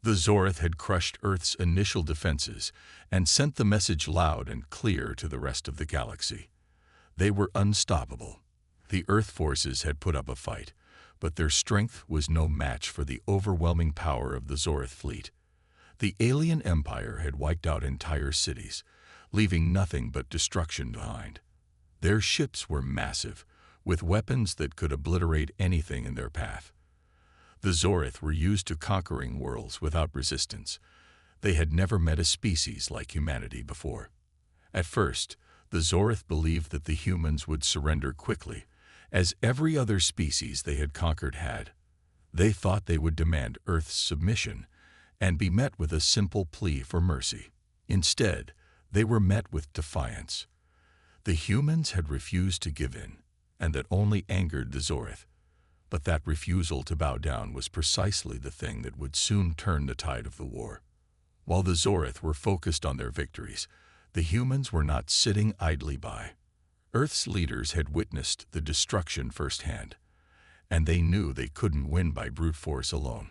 The Zorith had crushed Earth's initial defenses and sent the message loud and clear to the rest of the galaxy. They were unstoppable. The Earth forces had put up a fight, but their strength was no match for the overwhelming power of the Zorith fleet. The alien empire had wiped out entire cities, leaving nothing but destruction behind. Their ships were massive, with weapons that could obliterate anything in their path. The Zorith were used to conquering worlds without resistance. They had never met a species like humanity before. At first, the Zorith believed that the humans would surrender quickly, as every other species they had conquered had. They thought they would demand Earth's submission and be met with a simple plea for mercy. Instead, they were met with defiance. The humans had refused to give in, and that only angered the Zorith. But that refusal to bow down was precisely the thing that would soon turn the tide of the war. While the Zorith were focused on their victories, the humans were not sitting idly by. Earth's leaders had witnessed the destruction firsthand, and they knew they couldn't win by brute force alone.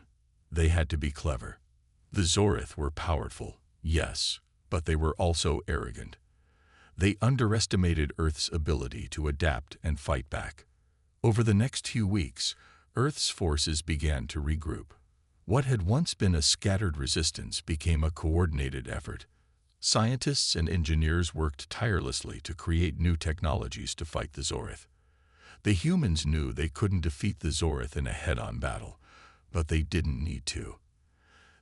They had to be clever. The Zorith were powerful, yes, but they were also arrogant. They underestimated Earth's ability to adapt and fight back. Over the next few weeks, Earth's forces began to regroup. What had once been a scattered resistance became a coordinated effort. Scientists and engineers worked tirelessly to create new technologies to fight the Zorith. The humans knew they couldn't defeat the Zorith in a head-on battle, but they didn't need to.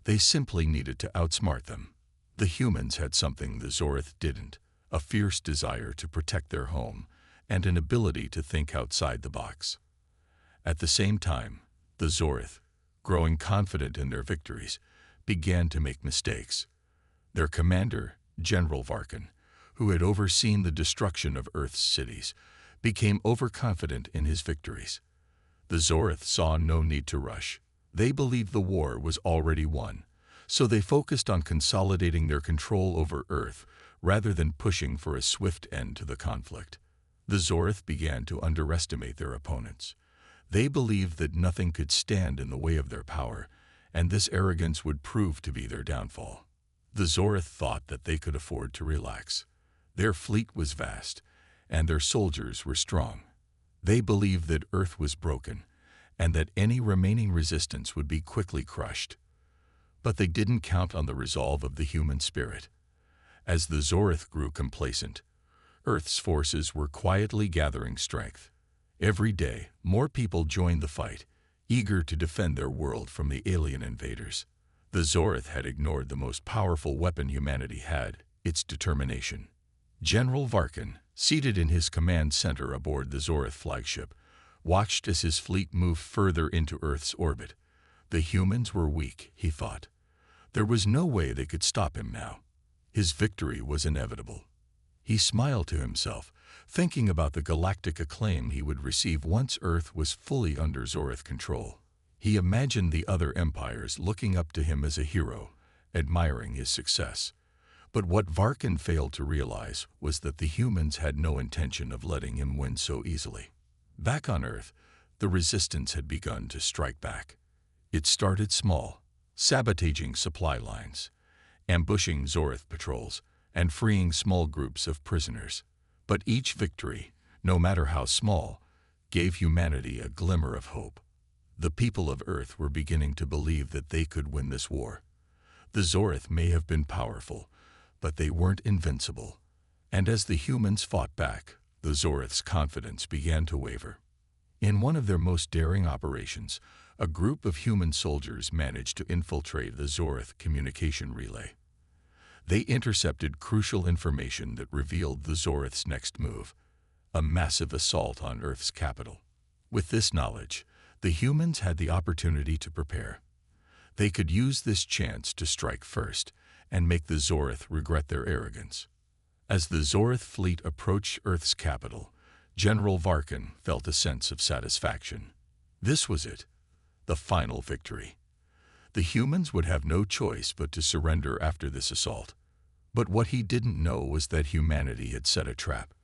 They simply needed to outsmart them. The humans had something the Zorith didn't: a fierce desire to protect their home and an ability to think outside the box. At the same time, the Zorith, growing confident in their victories, began to make mistakes. Their commander, General Varkin, who had overseen the destruction of Earth's cities, became overconfident in his victories. The Zorith saw no need to rush. They believed the war was already won, so they focused on consolidating their control over Earth rather than pushing for a swift end to the conflict. The Zorith began to underestimate their opponents. They believed that nothing could stand in the way of their power, and this arrogance would prove to be their downfall. The Zorith thought that they could afford to relax. Their fleet was vast, and their soldiers were strong. They believed that Earth was broken, and that any remaining resistance would be quickly crushed. But they didn't count on the resolve of the human spirit. As the Zorith grew complacent, Earth's forces were quietly gathering strength. Every day, more people joined the fight, eager to defend their world from the alien invaders. The Zorith had ignored the most powerful weapon humanity had: its determination. General Varkin, seated in his command center aboard the Zorith flagship, watched as his fleet moved further into Earth's orbit. The humans were weak, he thought. There was no way they could stop him now. His victory was inevitable. He smiled to himself, thinking about the galactic acclaim he would receive once Earth was fully under Zorith control. He imagined the other empires looking up to him as a hero, admiring his success. But what Varkin failed to realize was that the humans had no intention of letting him win so easily. Back on Earth, the resistance had begun to strike back. It started small, sabotaging supply lines, ambushing Zorith patrols, and freeing small groups of prisoners. But each victory, no matter how small, gave humanity a glimmer of hope. The people of Earth were beginning to believe that they could win this war. The Zorith may have been powerful, but they weren't invincible. And as the humans fought back, the Zorith's confidence began to waver. In one of their most daring operations, a group of human soldiers managed to infiltrate the Zorith communication relay. They intercepted crucial information that revealed the Zorith's next move: a massive assault on Earth's capital. With this knowledge, the humans had the opportunity to prepare. They could use this chance to strike first and make the Zorith regret their arrogance. As the Zorith fleet approached Earth's capital, General Varkin felt a sense of satisfaction. This was it, the final victory. The humans would have no choice but to surrender after this assault. But what he didn't know was that humanity had set a trap.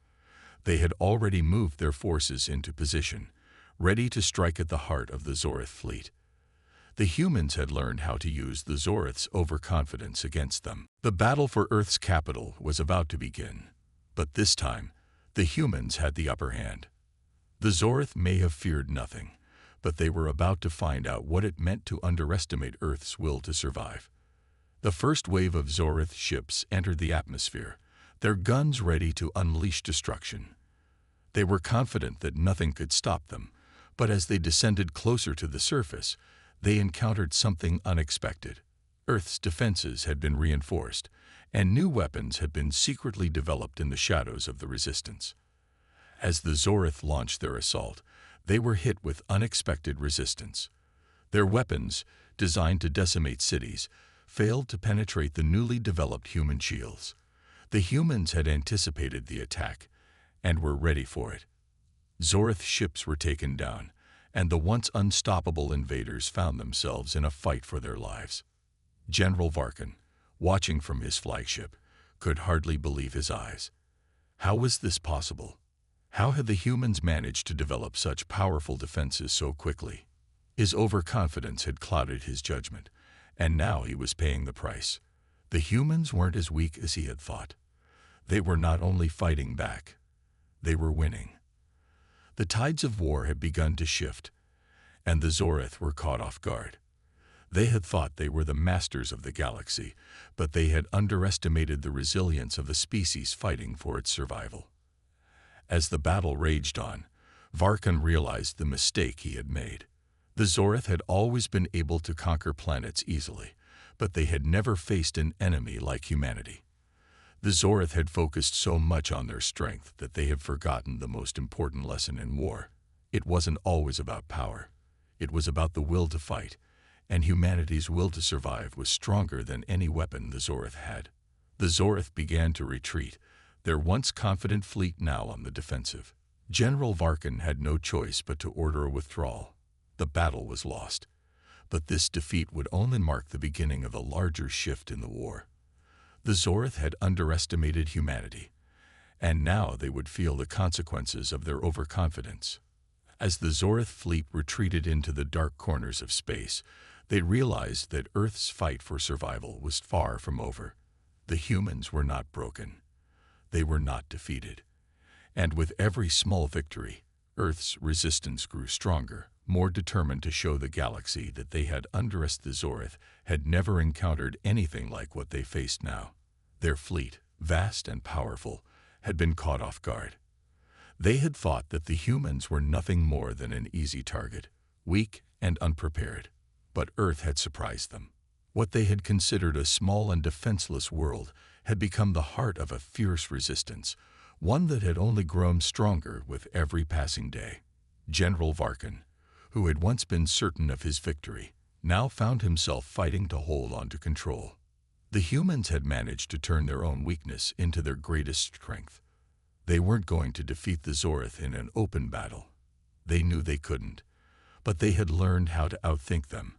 They had already moved their forces into position, ready to strike at the heart of the Zorith fleet. The humans had learned how to use the Zorith's overconfidence against them. The battle for Earth's capital was about to begin, but this time, the humans had the upper hand. The Zorith may have feared nothing, but they were about to find out what it meant to underestimate Earth's will to survive. The first wave of Zorith ships entered the atmosphere, their guns ready to unleash destruction. They were confident that nothing could stop them, but as they descended closer to the surface, they encountered something unexpected. Earth's defenses had been reinforced, and new weapons had been secretly developed in the shadows of the resistance. As the Zorith launched their assault, they were hit with unexpected resistance. Their weapons, designed to decimate cities, failed to penetrate the newly developed human shields. The humans had anticipated the attack and were ready for it. Zorith ships were taken down, and the once unstoppable invaders found themselves in a fight for their lives. General Varkin, watching from his flagship, could hardly believe his eyes. How was this possible? How had the humans managed to develop such powerful defenses so quickly? His overconfidence had clouded his judgment, and now he was paying the price. The humans weren't as weak as he had thought. They were not only fighting back, they were winning. The tides of war had begun to shift, and the Zorith were caught off guard. They had thought they were the masters of the galaxy, but they had underestimated the resilience of a species fighting for its survival. As the battle raged on, Varkin realized the mistake he had made. The Zorith had always been able to conquer planets easily, but they had never faced an enemy like humanity. The Zorith had focused so much on their strength that they had forgotten the most important lesson in war. It wasn't always about power. It was about the will to fight, and humanity's will to survive was stronger than any weapon the Zorith had. The Zorith began to retreat, their once confident fleet now on the defensive. General Varkin had no choice but to order a withdrawal. The battle was lost, but this defeat would only mark the beginning of a larger shift in the war. The Zorith had underestimated humanity, and now they would feel the consequences of their overconfidence. As the Zorith fleet retreated into the dark corners of space, they realized that Earth's fight for survival was far from over. The humans were not broken. They were not defeated. And with every small victory, Earth's resistance grew stronger, more determined to show the galaxy that they had underestimated. The Zorith had never encountered anything like what they faced now. Their fleet, vast and powerful, had been caught off guard. They had thought that the humans were nothing more than an easy target, weak and unprepared. But Earth had surprised them. What they had considered a small and defenseless world had become the heart of a fierce resistance, one that had only grown stronger with every passing day. General Varkin, who had once been certain of his victory, now found himself fighting to hold on to control. The humans had managed to turn their own weakness into their greatest strength. They weren't going to defeat the Zorith in an open battle. They knew they couldn't, but they had learned how to outthink them,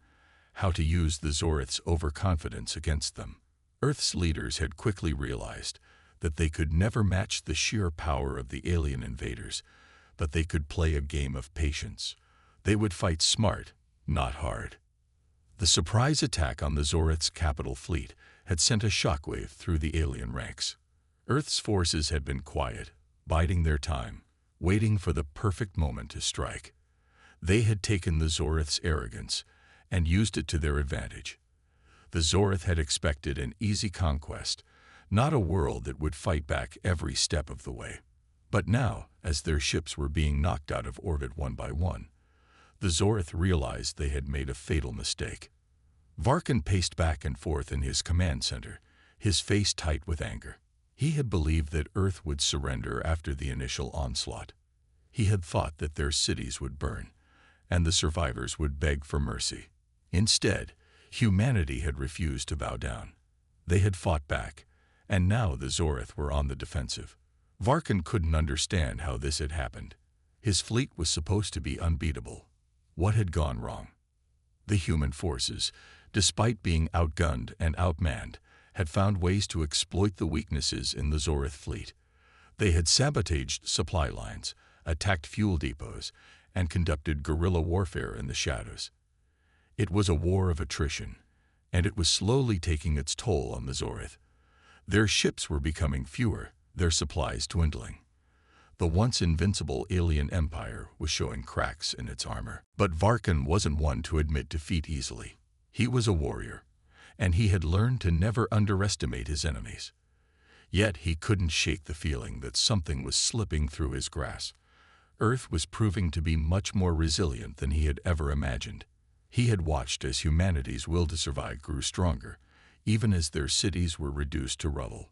how to use the Zorith's overconfidence against them. Earth's leaders had quickly realized that they could never match the sheer power of the alien invaders, but they could play a game of patience. They would fight smart, not hard. The surprise attack on the Zorith's capital fleet had sent a shockwave through the alien ranks. Earth's forces had been quiet, biding their time, waiting for the perfect moment to strike. They had taken the Zorith's arrogance and used it to their advantage. The Zorith had expected an easy conquest, not a world that would fight back every step of the way. But now, as their ships were being knocked out of orbit one by one, the Zorith realized they had made a fatal mistake. Varkin paced back and forth in his command center, his face tight with anger. He had believed that Earth would surrender after the initial onslaught. He had thought that their cities would burn, and the survivors would beg for mercy. Instead, humanity had refused to bow down. They had fought back, and now the Zorith were on the defensive. Varkin couldn't understand how this had happened. His fleet was supposed to be unbeatable. What had gone wrong? The human forces, despite being outgunned and outmanned, had found ways to exploit the weaknesses in the Zorith fleet. They had sabotaged supply lines, attacked fuel depots, and conducted guerrilla warfare in the shadows. It was a war of attrition, and it was slowly taking its toll on the Zorith. Their ships were becoming fewer, their supplies dwindling. The once invincible alien empire was showing cracks in its armor. But Varkan wasn't one to admit defeat easily. He was a warrior, and he had learned to never underestimate his enemies. Yet he couldn't shake the feeling that something was slipping through his grasp. Earth was proving to be much more resilient than he had ever imagined. He had watched as humanity's will to survive grew stronger, even as their cities were reduced to rubble.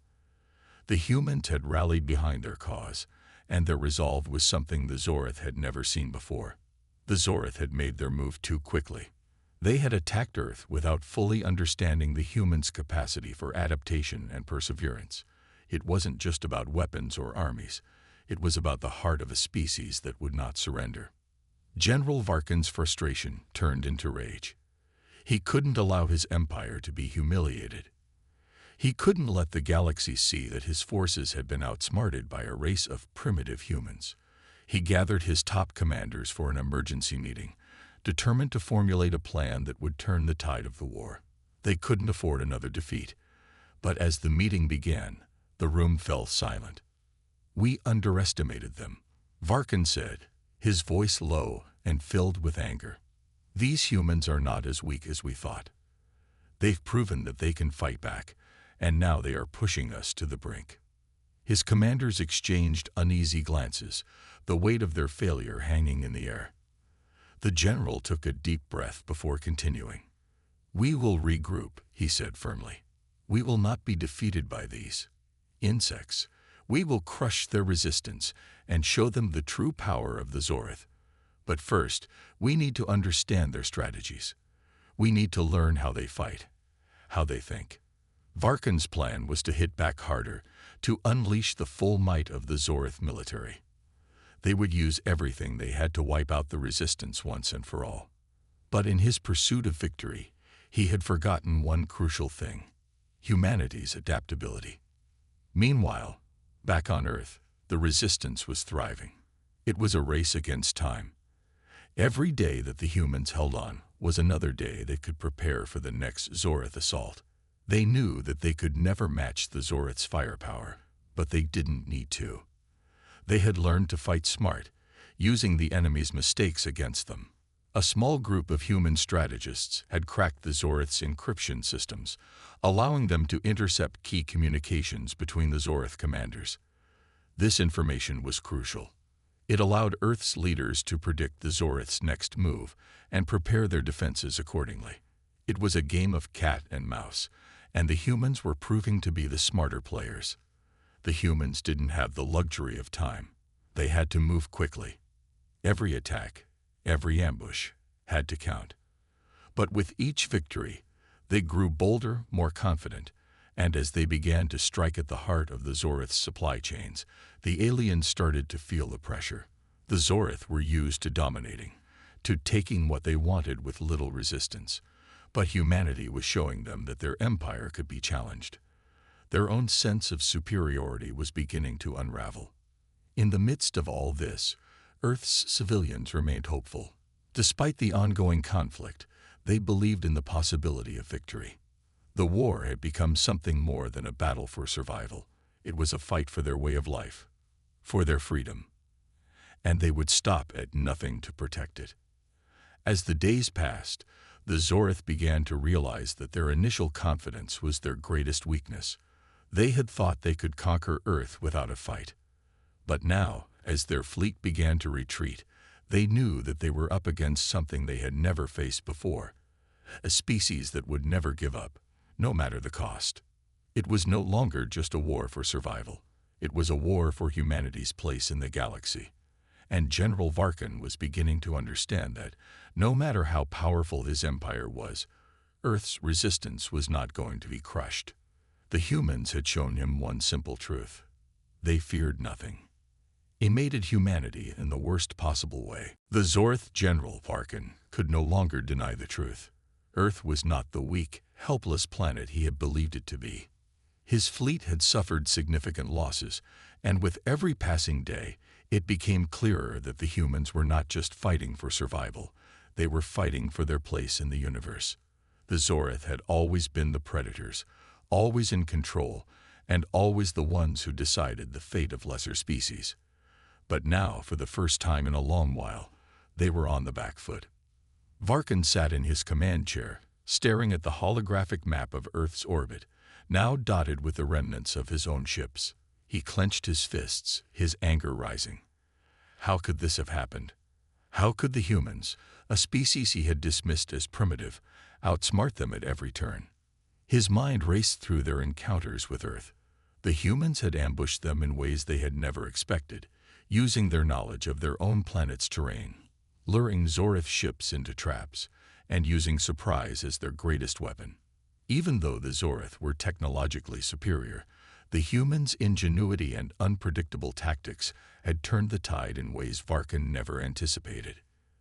The humans had rallied behind their cause, and their resolve was something the Zorith had never seen before. The Zorith had made their move too quickly. They had attacked Earth without fully understanding the humans' capacity for adaptation and perseverance. It wasn't just about weapons or armies. It was about the heart of a species that would not surrender. General Varkan's frustration turned into rage. He couldn't allow his empire to be humiliated. He couldn't let the galaxy see that his forces had been outsmarted by a race of primitive humans. He gathered his top commanders for an emergency meeting, determined to formulate a plan that would turn the tide of the war. They couldn't afford another defeat. But as the meeting began, the room fell silent. "We underestimated them," Varkan said, his voice low and filled with anger. "These humans are not as weak as we thought. They've proven that they can fight back, and now they are pushing us to the brink." His commanders exchanged uneasy glances, the weight of their failure hanging in the air. The general took a deep breath before continuing. "We will regroup," he said firmly. "We will not be defeated by these insects. We will crush their resistance and show them the true power of the Zorith. But first, we need to understand their strategies. We need to learn how they fight, how they think." Varkan's plan was to hit back harder, to unleash the full might of the Zorith military. They would use everything they had to wipe out the resistance once and for all. But in his pursuit of victory, he had forgotten one crucial thing: humanity's adaptability. Meanwhile, back on Earth, the resistance was thriving. It was a race against time. Every day that the humans held on was another day they could prepare for the next Zorith assault. They knew that they could never match the Zorith's firepower, but they didn't need to. They had learned to fight smart, using the enemy's mistakes against them. A small group of human strategists had cracked the Zorith's encryption systems, allowing them to intercept key communications between the Zorith commanders. This information was crucial. It allowed Earth's leaders to predict the Zorith's next move and prepare their defenses accordingly. It was a game of cat and mouse, and the humans were proving to be the smarter players. The humans didn't have the luxury of time. They had to move quickly. Every attack, every ambush, had to count. But with each victory, they grew bolder, more confident, and as they began to strike at the heart of the Zorith's supply chains, the aliens started to feel the pressure. The Zorith were used to dominating, to taking what they wanted with little resistance. But humanity was showing them that their empire could be challenged. Their own sense of superiority was beginning to unravel. In the midst of all this, Earth's civilians remained hopeful. Despite the ongoing conflict, they believed in the possibility of victory. The war had become something more than a battle for survival. It was a fight for their way of life, for their freedom. And they would stop at nothing to protect it. As the days passed, the Zorith began to realize that their initial confidence was their greatest weakness. They had thought they could conquer Earth without a fight. But now, as their fleet began to retreat, they knew that they were up against something they had never faced before, a species that would never give up, no matter the cost. It was no longer just a war for survival. It was a war for humanity's place in the galaxy. And General Varkan was beginning to understand that, no matter how powerful his empire was, Earth's resistance was not going to be crushed. The humans had shown him one simple truth: they feared nothing. He mated humanity in the worst possible way. The Zorith General Varkan could no longer deny the truth. Earth was not the weak, helpless planet he had believed it to be. His fleet had suffered significant losses, and with every passing day, it became clearer that the humans were not just fighting for survival. They were fighting for their place in the universe. The Zorith had always been the predators, always in control, and always the ones who decided the fate of lesser species. But now, for the first time in a long while, they were on the back foot. Varkin sat in his command chair, staring at the holographic map of Earth's orbit, now dotted with the remnants of his own ships. He clenched his fists, his anger rising. How could this have happened? How could the humans, a species he had dismissed as primitive, outsmart them at every turn? His mind raced through their encounters with Earth. The humans had ambushed them in ways they had never expected, using their knowledge of their own planet's terrain, luring Zorith ships into traps, and using surprise as their greatest weapon. Even though the Zorith were technologically superior, the humans' ingenuity and unpredictable tactics had turned the tide in ways Varkin never anticipated.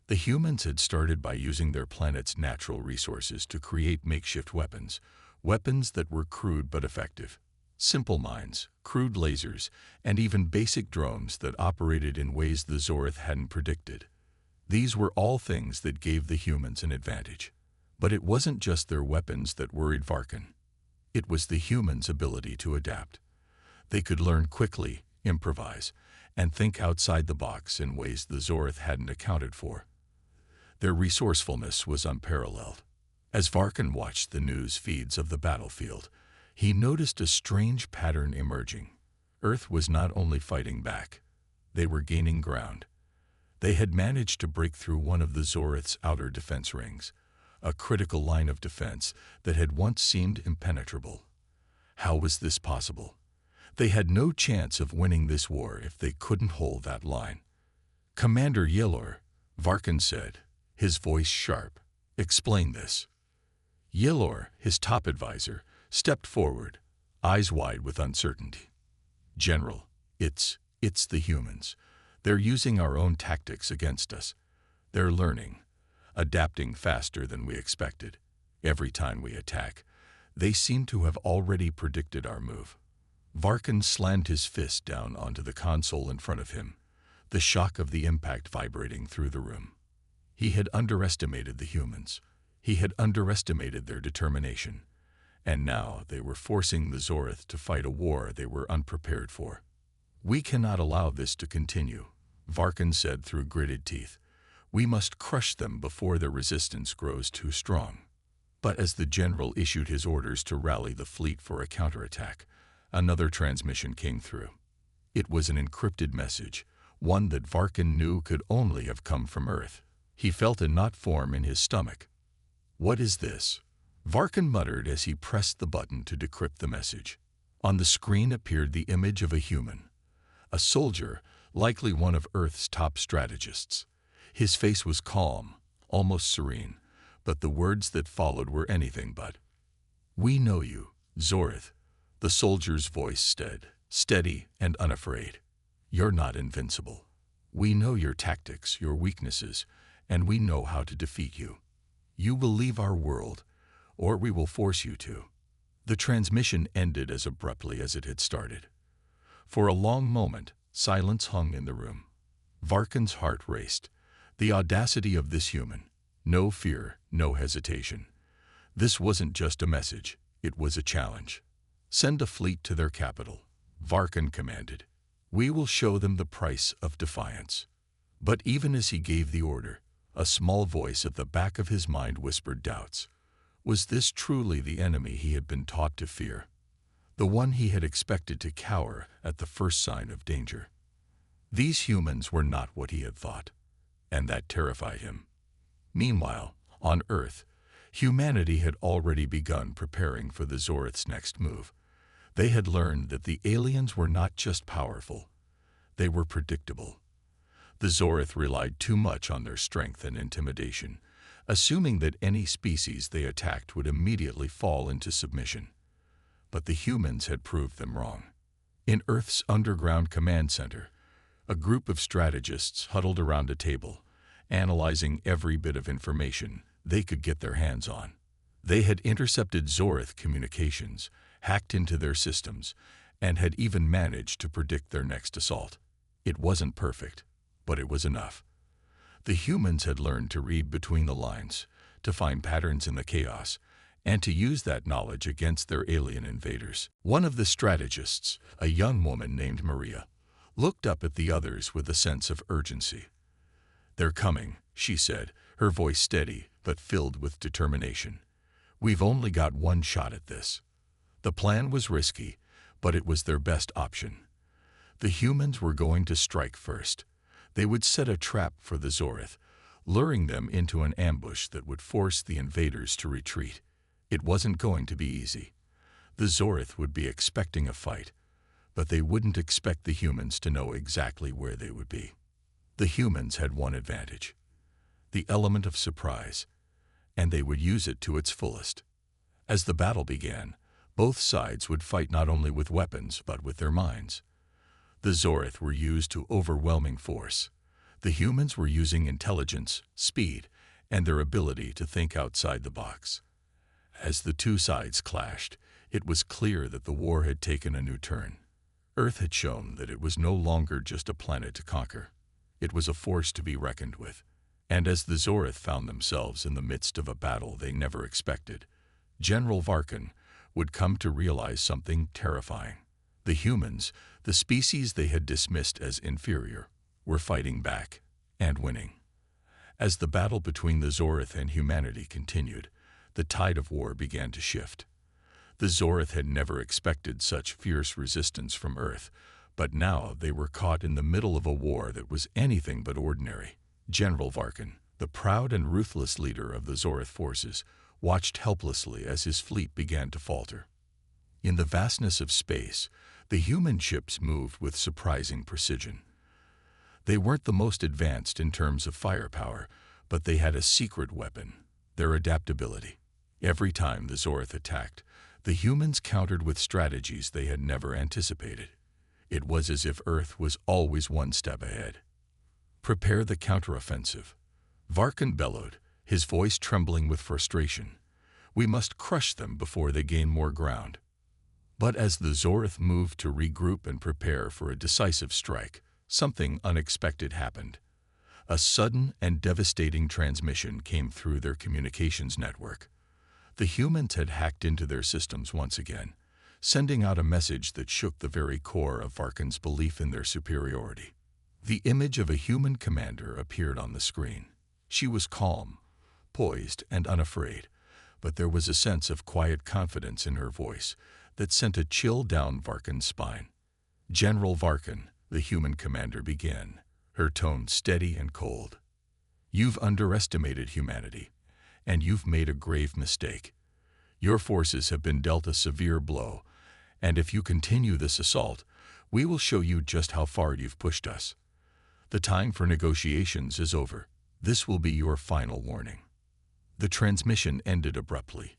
The humans had started by using their planet's natural resources to create makeshift weapons, weapons that were crude but effective. Simple mines, crude lasers, and even basic drones that operated in ways the Zorith hadn't predicted. These were all things that gave the humans an advantage. But it wasn't just their weapons that worried Varkin. It was the humans' ability to adapt. They could learn quickly, improvise, and think outside the box in ways the Zorith hadn't accounted for. Their resourcefulness was unparalleled. As Varkin watched the news feeds of the battlefield, he noticed a strange pattern emerging. Earth was not only fighting back, they were gaining ground. They had managed to break through one of the Zorith's outer defense rings, a critical line of defense that had once seemed impenetrable. How was this possible? They had no chance of winning this war if they couldn't hold that line. "Commander Yelor," Varkin said, his voice sharp, "explain this." Yelor, his top advisor, stepped forward, eyes wide with uncertainty. "General, it's the humans. They're using our own tactics against us. They're learning, adapting faster than we expected. Every time we attack, they seem to have already predicted our move." Varkin slammed his fist down onto the console in front of him, the shock of the impact vibrating through the room. He had underestimated the humans. He had underestimated their determination. And now they were forcing the Zorith to fight a war they were unprepared for. "We cannot allow this to continue," Varkin said through gritted teeth. "We must crush them before their resistance grows too strong." But as the general issued his orders to rally the fleet for a counterattack, another transmission came through. It was an encrypted message, one that Varkin knew could only have come from Earth. He felt a knot form in his stomach. "What is this?" Varkin muttered as he pressed the button to decrypt the message. On the screen appeared the image of a human, a soldier, likely one of Earth's top strategists. His face was calm, almost serene, but the words that followed were anything but. "We know you, Zorith," the soldier's voice said, steady and unafraid. "You're not invincible. We know your tactics, your weaknesses, and we know how to defeat you. You will leave our world, or we will force you to." The transmission ended as abruptly as it had started. For a long moment, silence hung in the room. Varkin's heart raced. The audacity of this human. No fear, no hesitation. This wasn't just a message, it was a challenge. "Send a fleet to their capital," Varkin commanded. "We will show them the price of defiance." But even as he gave the order, a small voice at the back of his mind whispered doubts. Was this truly the enemy he had been taught to fear? The one he had expected to cower at the first sign of danger? These humans were not what he had thought, and that terrified him. Meanwhile, on Earth, humanity had already begun preparing for the Zorith's next move. They had learned that the aliens were not just powerful, they were predictable. The Zorith relied too much on their strength and intimidation, assuming that any species they attacked would immediately fall into submission. But the humans had proved them wrong. In Earth's underground command center, a group of strategists huddled around a table, analyzing every bit of information they could get their hands on. They had intercepted Zorith communications, hacked into their systems, and had even managed to predict their next assault. It wasn't perfect, but it was enough. The humans had learned to read between the lines, to find patterns in the chaos, and to use that knowledge against their alien invaders. One of the strategists, a young woman named Maria, looked up at the others with a sense of urgency. "They're coming," she said, her voice steady but filled with determination. "We've only got one shot at this." The plan was risky, but it was their best option. The humans were going to strike first. They would set a trap for the Zorith, luring them into an ambush that would force the invaders to retreat. It wasn't going to be easy. The Zorith would be expecting a fight, but they wouldn't expect the humans to know exactly where they would be. The humans had one advantage: the element of surprise, and they would use it to its fullest. As the battle began, both sides would fight not only with weapons but with their minds. The Zorith were used to overwhelming force. The humans were using intelligence, speed, and their ability to think outside the box. As the two sides clashed, it was clear that the war had taken a new turn. Earth had shown that it was no longer just a planet to conquer. It was a force to be reckoned with. And as the Zorith found themselves in the midst of a battle they never expected, General Varkin would come to realize something terrifying. The humans, the species they had dismissed as inferior, were fighting back and winning. As the battle between the Zorith and humanity continued, the tide of war began to shift. The Zorith had never expected such fierce resistance from Earth, but now they were caught in the middle of a war that was anything but ordinary. General Varkin, the proud and ruthless leader of the Zorith forces, watched helplessly as his fleet began to falter. In the vastness of space, the human ships moved with surprising precision. They weren't the most advanced in terms of firepower, but they had a secret weapon: their adaptability. Every time the Zorith attacked, the humans countered with strategies they had never anticipated. It was as if Earth was always one step ahead. "Prepare the counteroffensive," Varkin bellowed, his voice trembling with frustration. "We must crush them before they gain more ground." But as the Zorith moved to regroup and prepare for a decisive strike, something unexpected happened. A sudden and devastating transmission came through their communications network. The humans had hacked into their systems once again, sending out a message that shook the very core of Varkin's belief in their superiority. The image of a human commander appeared on the screen. She was calm, poised, and unafraid, but there was a sense of quiet confidence in her voice that sent a chill down Varkin's spine. "General Varkin," the human commander began, her tone steady and cold. "You've underestimated humanity, and you've made a grave mistake. Your forces have been dealt a severe blow, and if you continue this assault, we will show you just how far you've pushed us. The time for negotiations is over. This will be your final warning." The transmission ended abruptly,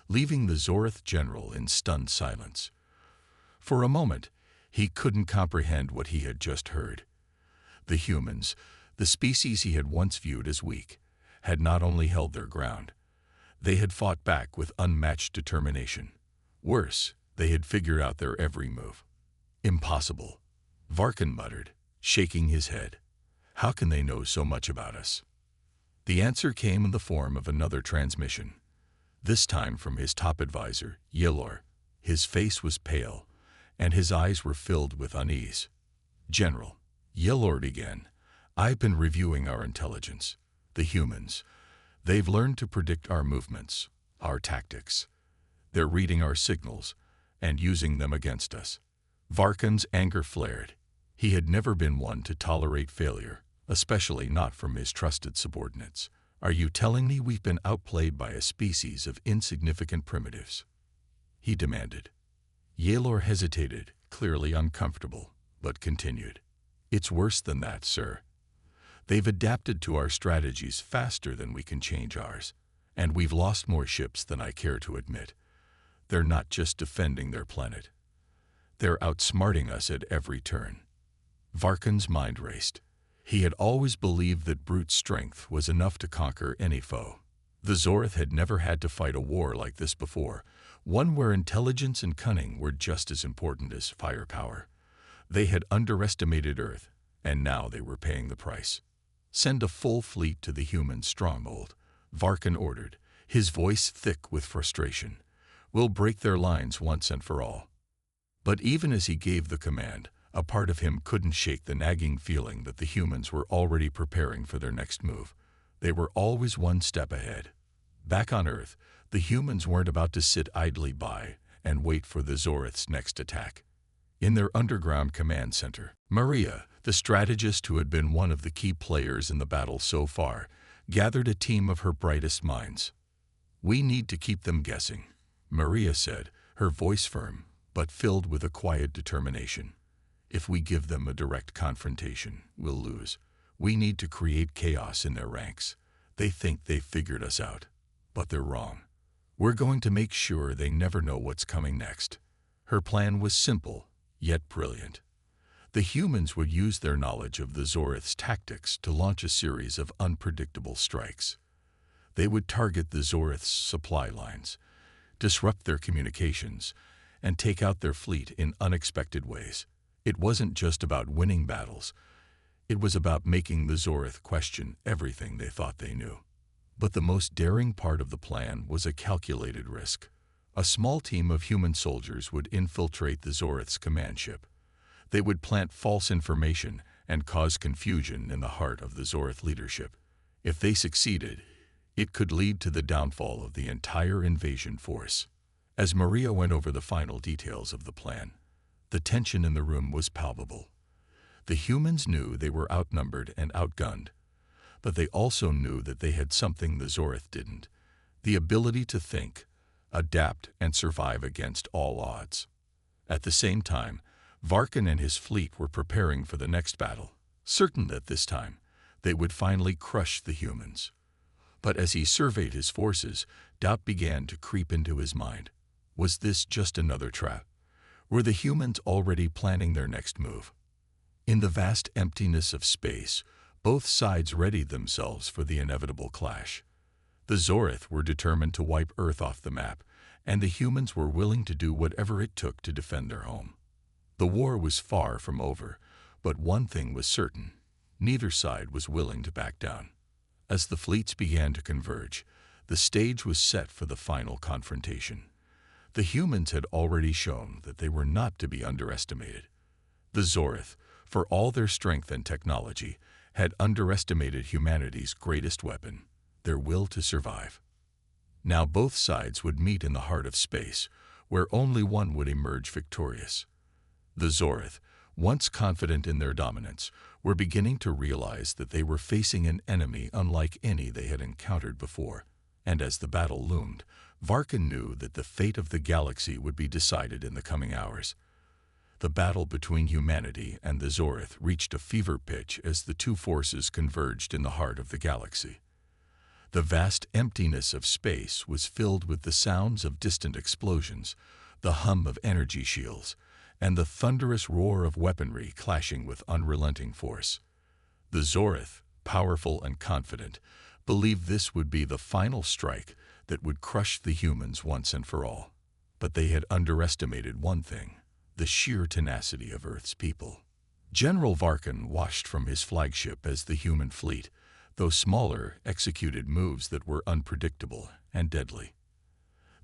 leaving the Zorith general in stunned silence. For a moment, he couldn't comprehend what he had just heard. The humans, the species he had once viewed as weak, had not only held their ground, they had fought back with unmatched determination. Worse, they had figured out their every move. "Impossible," Varkin muttered, shaking his head. "How can they know so much about us?" The answer came in the form of another transmission, this time from his top advisor, Yelor. His face was pale, and his eyes were filled with unease. "General," Yelor began, "I've been reviewing our intelligence. The humans, they've learned to predict our movements, our tactics. They're reading our signals and using them against us." Varkin's anger flared. He had never been one to tolerate failure, especially not from his trusted subordinates. "Are you telling me we've been outplayed by a species of insignificant primitives?" he demanded. Yelor hesitated, clearly uncomfortable, but continued. "It's worse than that, sir. They've adapted to our strategies faster than we can change ours, and we've lost more ships than I care to admit. They're not just defending their planet. They're outsmarting us at every turn." Varkin's mind raced. He had always believed that brute strength was enough to conquer any foe. The Zorith had never had to fight a war like this before, one where intelligence and cunning were just as important as firepower. They had underestimated Earth, and now they were paying the price. "Send a full fleet to the human stronghold," Varkin ordered, his voice thick with frustration. "We'll break their lines once and for all." But even as he gave the command, a part of him couldn't shake the nagging feeling that the humans were already preparing for their next move. They were always one step ahead. Back on Earth, the humans weren't about to sit idly by and wait for the Zorith's next attack. In their underground command center, Maria, the strategist who had been one of the key players in the battle so far, gathered a team of her brightest minds. "We need to keep them guessing," Maria said, her voice firm, but filled with a quiet determination. "If we give them a direct confrontation, we'll lose. We need to create chaos in their ranks. They think they've figured us out, but they're wrong. We're going to make sure they never know what's coming next." Her plan was simple, yet brilliant. The humans would use their knowledge of the Zorith's tactics to launch a series of unpredictable strikes. They would target the Zorith's supply lines, disrupt their communications, and take out their fleet in unexpected ways. It wasn't just about winning battles. It was about making the Zorith question everything they thought they knew. But the most daring part of the plan was a calculated risk. A small team of human soldiers would infiltrate the Zorith's command ship. They would plant false information and cause confusion in the heart of the Zorith leadership. If they succeeded, it could lead to the downfall of the entire invasion force. As Maria went over the final details of the plan, the tension in the room was palpable. The humans knew they were outnumbered and outgunned, but they also knew that they had something the Zorith didn't: the ability to think, adapt, and survive against all odds. At the same time, Varkin and his fleet were preparing for the next battle, certain that this time they would finally crush the humans. But as he surveyed his forces, doubt began to creep into his mind. Was this just another trap? Were the humans already planning their next move? In the vast emptiness of space, both sides readied themselves for the inevitable clash. The Zorith were determined to wipe Earth off the map, and the humans were willing to do whatever it took to defend their home. The war was far from over, but one thing was certain: neither side was willing to back down. As the fleets began to converge, the stage was set for the final confrontation. The humans had already shown that they were not to be underestimated. The Zorith, for all their strength and technology, had underestimated humanity's greatest weapon: their will to survive. Now both sides would meet in the heart of space, where only one would emerge victorious. The Zorith, once confident in their dominance, were beginning to realize that they were facing an enemy unlike any they had encountered before. And as the battle loomed, Varkin knew that the fate of the galaxy would be decided in the coming hours. The battle between humanity and the Zorith reached a fever pitch as the two forces converged in the heart of the galaxy. The vast emptiness of space was filled with the sounds of distant explosions, the hum of energy shields, and the thunderous roar of weaponry clashing with unrelenting force. The Zorith, powerful and confident, believed this would be the final strike that would crush the humans once and for all. But they had underestimated one thing: the sheer tenacity of Earth's people. General Varkin watched from his flagship as the human fleet, though smaller, executed moves that were unpredictable and deadly.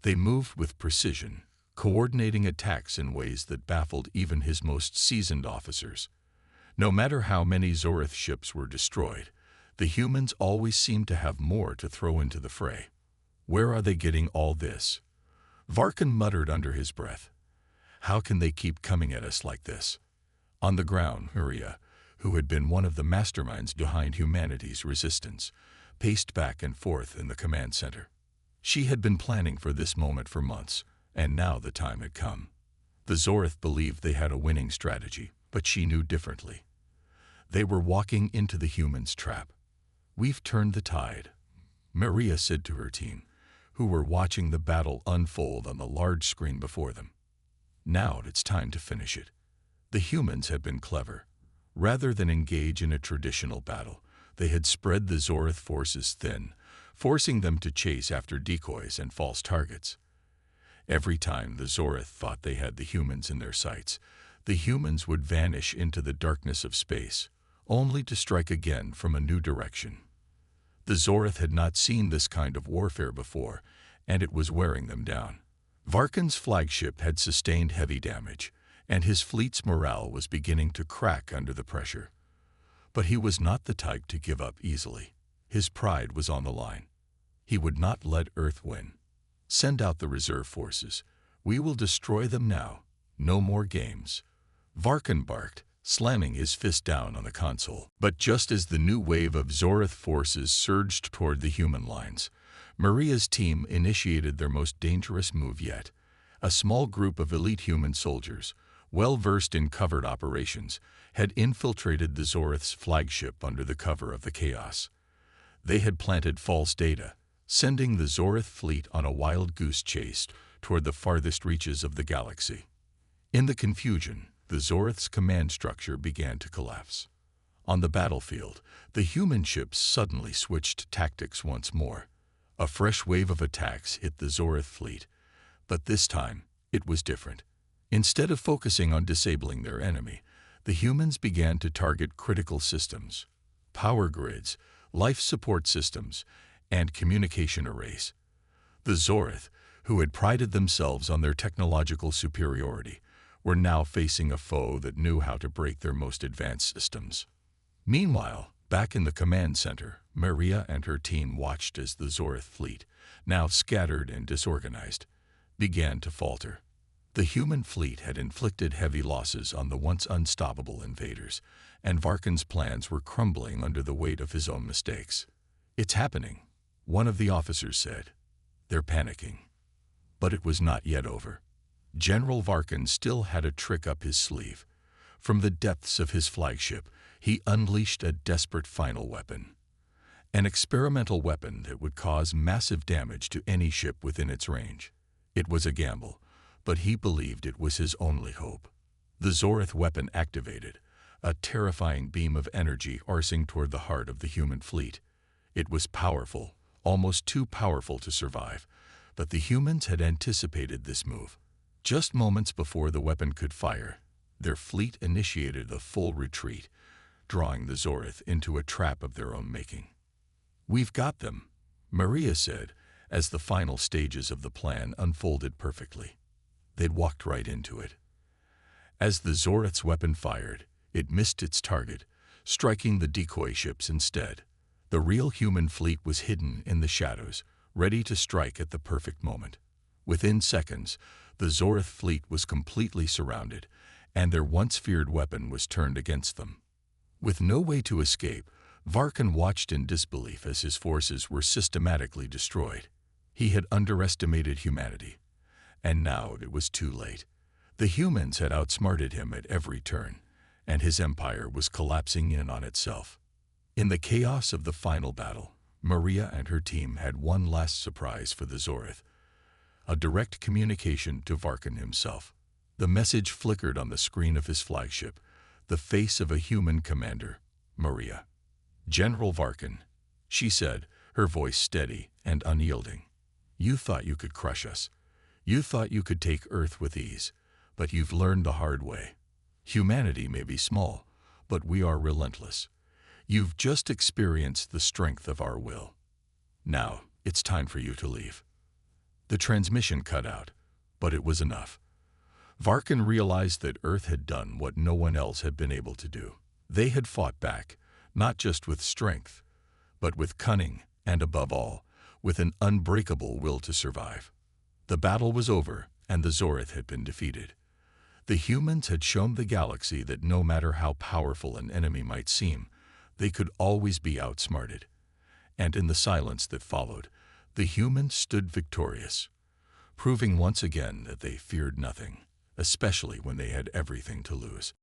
They moved with precision, coordinating attacks in ways that baffled even his most seasoned officers. No matter how many Zorith ships were destroyed, the humans always seemed to have more to throw into the fray. "Where are they getting all this?" Varkin muttered under his breath. "How can they keep coming at us like this?" On the ground, Maria, who had been one of the masterminds behind humanity's resistance, paced back and forth in the command center. She had been planning for this moment for months, and now the time had come. The Zorith believed they had a winning strategy, but she knew differently. They were walking into the humans' trap. "We've turned the tide," Maria said to her team, who were watching the battle unfold on the large screen before them. "Now it's time to finish it." The humans had been clever. Rather than engage in a traditional battle, they had spread the Zorith forces thin, forcing them to chase after decoys and false targets. Every time the Zorith thought they had the humans in their sights, the humans would vanish into the darkness of space, only to strike again from a new direction. The Zorith had not seen this kind of warfare before, and it was wearing them down. Varkan's flagship had sustained heavy damage, and his fleet's morale was beginning to crack under the pressure. But he was not the type to give up easily. His pride was on the line. He would not let Earth win. "Send out the reserve forces. We will destroy them now. No more games." Varkan barked, slamming his fist down on the console. But just as the new wave of Zorith forces surged toward the human lines, Maria's team initiated their most dangerous move yet. A small group of elite human soldiers, well-versed in covert operations, had infiltrated the Zorith's flagship under the cover of the chaos. They had planted false data, sending the Zorith fleet on a wild goose chase toward the farthest reaches of the galaxy. In the confusion, the Zorith's command structure began to collapse. On the battlefield, the human ships suddenly switched tactics once more. A fresh wave of attacks hit the Zorith fleet, but this time it was different. Instead of focusing on disabling their enemy, the humans began to target critical systems, power grids, life support systems, and communication arrays. The Zorith, who had prided themselves on their technological superiority, were now facing a foe that knew how to break their most advanced systems. Meanwhile, back in the command center, Maria and her team watched as the Zorith fleet, now scattered and disorganized, began to falter. The human fleet had inflicted heavy losses on the once unstoppable invaders, and Varkan's plans were crumbling under the weight of his own mistakes. "It's happening," one of the officers said. "They're panicking." But it was not yet over. General Varkan still had a trick up his sleeve. From the depths of his flagship, he unleashed a desperate final weapon. An experimental weapon that would cause massive damage to any ship within its range. It was a gamble, but he believed it was his only hope. The Zorith weapon activated, a terrifying beam of energy coursing toward the heart of the human fleet. It was powerful, almost too powerful to survive, but the humans had anticipated this move. Just moments before the weapon could fire, their fleet initiated a full retreat, drawing the Zorith into a trap of their own making. "We've got them," Maria said, as the final stages of the plan unfolded perfectly. They'd walked right into it. As the Zorith's weapon fired, it missed its target, striking the decoy ships instead. The real human fleet was hidden in the shadows, ready to strike at the perfect moment. Within seconds, the Zorith fleet was completely surrounded, and their once feared weapon was turned against them. With no way to escape, Varkan watched in disbelief as his forces were systematically destroyed. He had underestimated humanity, and now it was too late. The humans had outsmarted him at every turn, and his empire was collapsing in on itself. In the chaos of the final battle, Maria and her team had one last surprise for the Zorith. A direct communication to Varkan himself. The message flickered on the screen of his flagship, the face of a human commander, Maria. "General Varkan," she said, her voice steady and unyielding. "You thought you could crush us. You thought you could take Earth with ease, but you've learned the hard way. Humanity may be small, but we are relentless. You've just experienced the strength of our will. Now, it's time for you to leave." The transmission cut out, but it was enough. Varkan realized that Earth had done what no one else had been able to do. They had fought back, not just with strength, but with cunning and, above all, with an unbreakable will to survive. The battle was over, and the Zorith had been defeated. The humans had shown the galaxy that no matter how powerful an enemy might seem, they could always be outsmarted. And in the silence that followed, the humans stood victorious, proving once again that they feared nothing, especially when they had everything to lose.